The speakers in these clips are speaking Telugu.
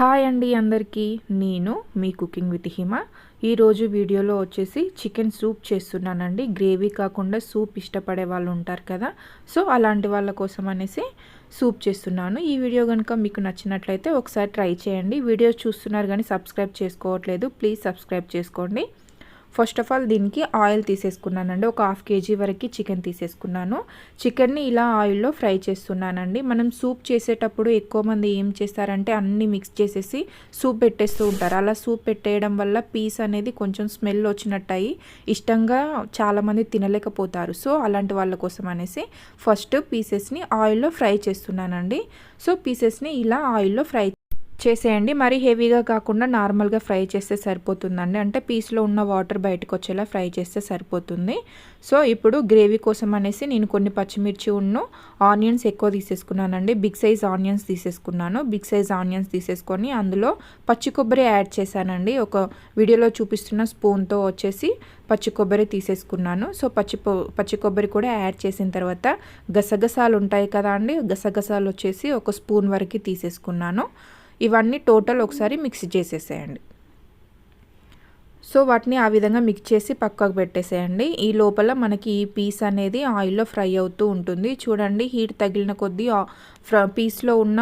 హాయ్ అండి అందరికీ, నేను మీ కుకింగ్ విత్ హిమ. ఈరోజు వీడియోలో వచ్చేసి చికెన్ సూప్ చేస్తున్నానండి. గ్రేవీ కాకుండా సూప్ ఇష్టపడే వాళ్ళు ఉంటారు కదా, సో అలాంటి వాళ్ళ కోసం అనేసి సూప్ చేస్తున్నాను. ఈ వీడియో కనుక మీకు నచ్చినట్లయితే ఒకసారి ట్రై చేయండి. వీడియో చూస్తున్నారు కానీ సబ్స్క్రైబ్ చేసుకోవట్లేదు, ప్లీజ్ సబ్స్క్రైబ్ చేసుకోండి. ఫస్ట్ ఆఫ్ ఆల్ దీనికి ఆయిల్ తీసేసుకున్నానండి. ఒక 1/2 kg వరకు చికెన్ తీసేసుకున్నాను. చికెన్ని ఇలా ఆయిల్లో ఫ్రై చేస్తున్నానండి. మనం సూప్ చేసేటప్పుడు ఎక్కువ మంది ఏం చేస్తారంటే అన్నీ మిక్స్ చేసేసి సూప్ పెట్టేస్తూ ఉంటారు. అలా సూప్ పెట్టేయడం వల్ల పీస్ అనేది కొంచెం స్మెల్ వచ్చినట్టు అయ్యి ఇష్టంగా చాలామంది తినలేకపోతారు. సో అలాంటి వాళ్ళ కోసం అనేసి ఫస్ట్ పీసెస్ని ఆయిల్లో ఫ్రై చేస్తున్నానండి. సో పీసెస్ని ఇలా ఆయిల్లో ఫ్రై చేసేయండి. మరి హెవీగా కాకుండా నార్మల్గా ఫ్రై చేస్తే సరిపోతుందండి. అంటే పీస్లో ఉన్న వాటర్ బయటకు వచ్చేలా ఫ్రై చేస్తే సరిపోతుంది. సో ఇప్పుడు గ్రేవీ కోసం అనేసి నేను కొన్ని పచ్చిమిర్చి ఆనియన్స్ ఎక్కువ తీసేసుకున్నానండి. బిగ్ సైజ్ ఆనియన్స్ తీసేసుకున్నాను. బిగ్ సైజ్ ఆనియన్స్ తీసేసుకొని అందులో పచ్చి కొబ్బరి యాడ్ చేశానండి. ఒక వీడియోలో చూపిస్తున్న స్పూన్తో వచ్చేసి పచ్చి కొబ్బరి తీసేసుకున్నాను. సో పచ్చి కొబ్బరి కూడా యాడ్ చేసిన తర్వాత గసగసాలు ఉంటాయి కదా అండి, గసగసాలు వచ్చేసి ఒక స్పూన్ వరకు తీసేసుకున్నాను. ఇవన్నీ టోటల్ ఒకసారి మిక్స్ చేసేసేయండి. సో వాటిని ఆ విధంగా మిక్స్ చేసి పక్కకు పెట్టేసేయండి. ఈ లోపల మనకి ఈ పీస్ అనేది ఆయిల్లో ఫ్రై అవుతూ ఉంటుంది. చూడండి, హీట్ తగిలిన కొద్దీ పీస్లో ఉన్న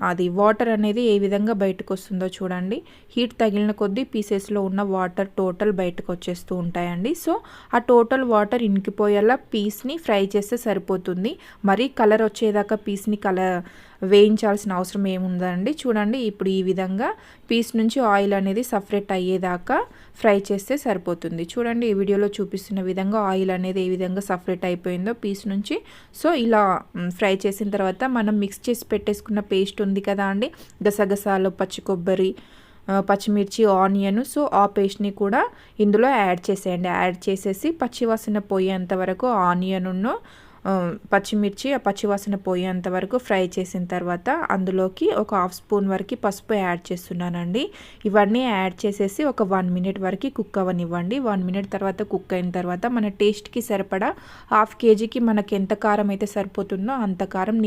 అది వాటర్ అనేది ఏ విధంగా బయటకు వస్తుందో చూడండి. హీట్ తగిలిన కొద్దీ పీసెస్లో ఉన్న వాటర్ టోటల్ బయటకు వచ్చేస్తూ ఉంటాయండి. సో ఆ టోటల్ వాటర్ ఇంకిపోయేలా పీస్ని ఫ్రై చేస్తే సరిపోతుంది. మరీ కలర్ వచ్చేదాకా పీస్ని వేయించాల్సిన అవసరం ఏముందండి. చూడండి, ఇప్పుడు ఈ విధంగా పీస్ నుంచి ఆయిల్ అనేది సపరేట్ అయ్యేదాకా ఫ్రై చేస్తే సరిపోతుంది. చూడండి, ఈ వీడియోలో చూపిస్తున్న విధంగా ఆయిల్ అనేది ఏ విధంగా సపరేట్ అయిపోయిందో పీస్ నుంచి. సో ఇలా ఫ్రై చేసిన తర్వాత మనం మిక్స్ చేసి పెట్టేసుకున్న పేస్ట్ ఉంది కదా అండి, గసగసాలు, పచ్చి కొబ్బరి, పచ్చిమిర్చి, ఆనియన్. సో ఆ పేస్ట్ని కూడా ఇందులో యాడ్ చేసేయండి. యాడ్ చేసేసి పచ్చివాసన పోయేంత వరకు ఆనియన్ను పచ్చిమిర్చి పచ్చివాసన పోయేంత వరకు ఫ్రై చేసిన తర్వాత అందులోకి ఒక 1/2 స్పూన్ వరకు పసుపు యాడ్ చేస్తున్నానండి. ఇవన్నీ యాడ్ చేసేసి ఒక 1 minute వరకు కుక్ అవ్వనివ్వండి. 1 minute తర్వాత కుక్ అయిన తర్వాత మన టేస్ట్కి సరిపడా 1/2 kgకి మనకి ఎంత కారం అయితే సరిపోతుందో అంత కారం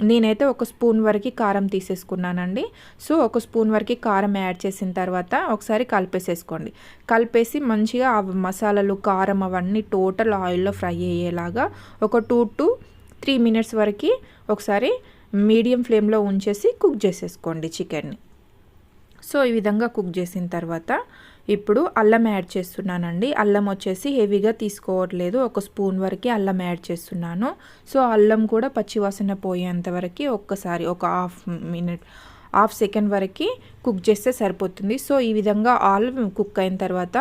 నేనైతే 1 స్పూన్ వరకు కారం తీసేసుకున్నానండి. సో 1 స్పూన్ వరకు కారం యాడ్ చేసిన తర్వాత ఒకసారి కలిపేసేసుకోండి. కలిపేసి మంచిగా ఆ మసాలాలు, కారం అవన్నీ టోటల్ ఆయిల్లో ఫ్రై అయ్యేలాగా ఒక 2 to 3 minutes వరకు ఒకసారి మీడియం ఫ్లేమ్లో ఉంచేసి కుక్ చేసేసుకోండి చికెన్ని. సో ఈ విధంగా కుక్ చేసిన తర్వాత ఇప్పుడు అల్లం యాడ్ చేస్తున్నానండి. అల్లం వచ్చేసి హెవీగా తీసుకోవట్లేదు, 1 స్పూన్ వరకు అల్లం యాడ్ చేస్తున్నాను. సో అల్లం కూడా పచ్చివాసన పోయేంత వరకు ఒక్కసారి ఒక 1/2 సెకండ్ వరకు కుక్ చేస్తే సరిపోతుంది. సో ఈ విధంగా ఆల్ కుక్ అయిన తర్వాత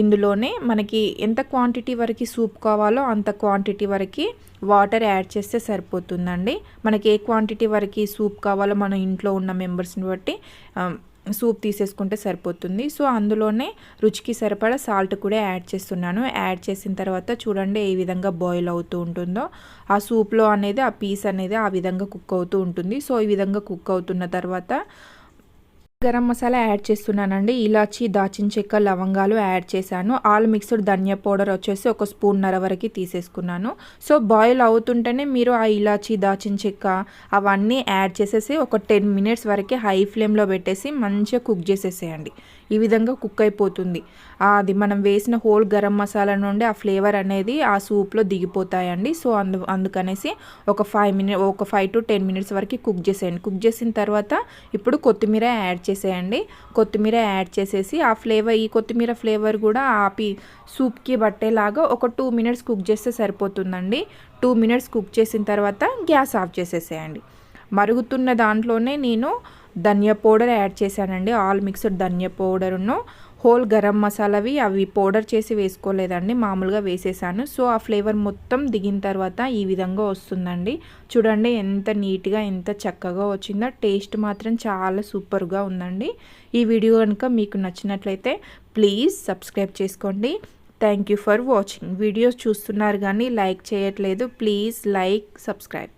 ఇందులోనే మనకి ఎంత క్వాంటిటీ వరకు సూప్ కావాలో అంత క్వాంటిటీ వరకు వాటర్ యాడ్ చేస్తే సరిపోతుందండి. మనకి ఏ క్వాంటిటీ వరకు సూప్ కావాలో మన ఇంట్లో ఉన్న మెంబర్స్ని బట్టి సూప్ తీసేసుకుంటే సరిపోతుంది. సో అందులోనే రుచికి సరిపడా సాల్ట్ కూడా యాడ్ చేస్తున్నాను. యాడ్ చేసిన తర్వాత చూడండి ఏ విధంగా బాయిల్ అవుతూ ఉంటుందో ఆ సూప్లో అనేది ఆ పీస్ అనేది ఆ విధంగా కుక్ అవుతూ ఉంటుంది. సో ఈ విధంగా కుక్ అవుతున్న తర్వాత గరం మసాలా యాడ్ చేస్తున్నానండి. ఇలాచి, దాచిన చెక్క, లవంగాలు యాడ్ చేశాను. ఆల్ మిక్స్డ్ ధనియా పౌడర్ వచ్చేసి 1 స్పూన్నర వరకు తీసేసుకున్నాను. సో బాయిల్ అవుతుంటేనే మీరు ఆ ఇలాచి, దాచిన చెక్క అవన్నీ యాడ్ చేసేసి ఒక 10 minutes వరకు హై ఫ్లేమ్లో పెట్టేసి మంచిగా కుక్ చేసేసేయండి. ఈ విధంగా కుక్ అయిపోతుంది. అది మనం వేసిన హోల్ గరం మసాలా నుండి ఆ ఫ్లేవర్ అనేది ఆ సూప్లో దిగిపోతాయండి. సో అందుకనేసి ఒక 5 to 10 minutes వరకు కుక్ చేసేయండి. కుక్ చేసిన తర్వాత ఇప్పుడు కొత్తిమీర యాడ్ చేసేయండి. కొత్తిమీర యాడ్ చేసేసి ఆ ఫ్లేవర్, ఈ కొత్తిమీర ఫ్లేవర్ కూడా సూప్కి పట్టేలాగా ఒక 2 minutes కుక్ చేస్తే సరిపోతుందండి. 2 minutes కుక్ చేసిన తర్వాత గ్యాస్ ఆఫ్ చేసేసేయండి. మరుగుతున్న దాంట్లోనే నేను ధనియా పౌడర్ యాడ్ చేశానండి. ఆల్ మిక్స్డ్ ధనియా పౌడర్ను హోల్ గరం మసాలావి అవి పౌడర్ చేసి వేసుకోలేదండి, మామూలుగా వేసేసాను. సో ఆ ఫ్లేవర్ మొత్తం దిగిన తర్వాత ఈ విధంగా వస్తుందండి. చూడండి ఎంత నీట్గా, ఎంత చక్కగా వచ్చిందో. టేస్ట్ మాత్రం చాలా సూపర్గా ఉందండి. ఈ వీడియో కనుక మీకు నచ్చినట్లయితే ప్లీజ్ సబ్స్క్రైబ్ చేసుకోండి. Thank you for watching. Videos చూస్తున్నారు కానీ లైక్ చేయట్లేదు, ప్లీజ్ లైక్, సబ్స్క్రైబ్.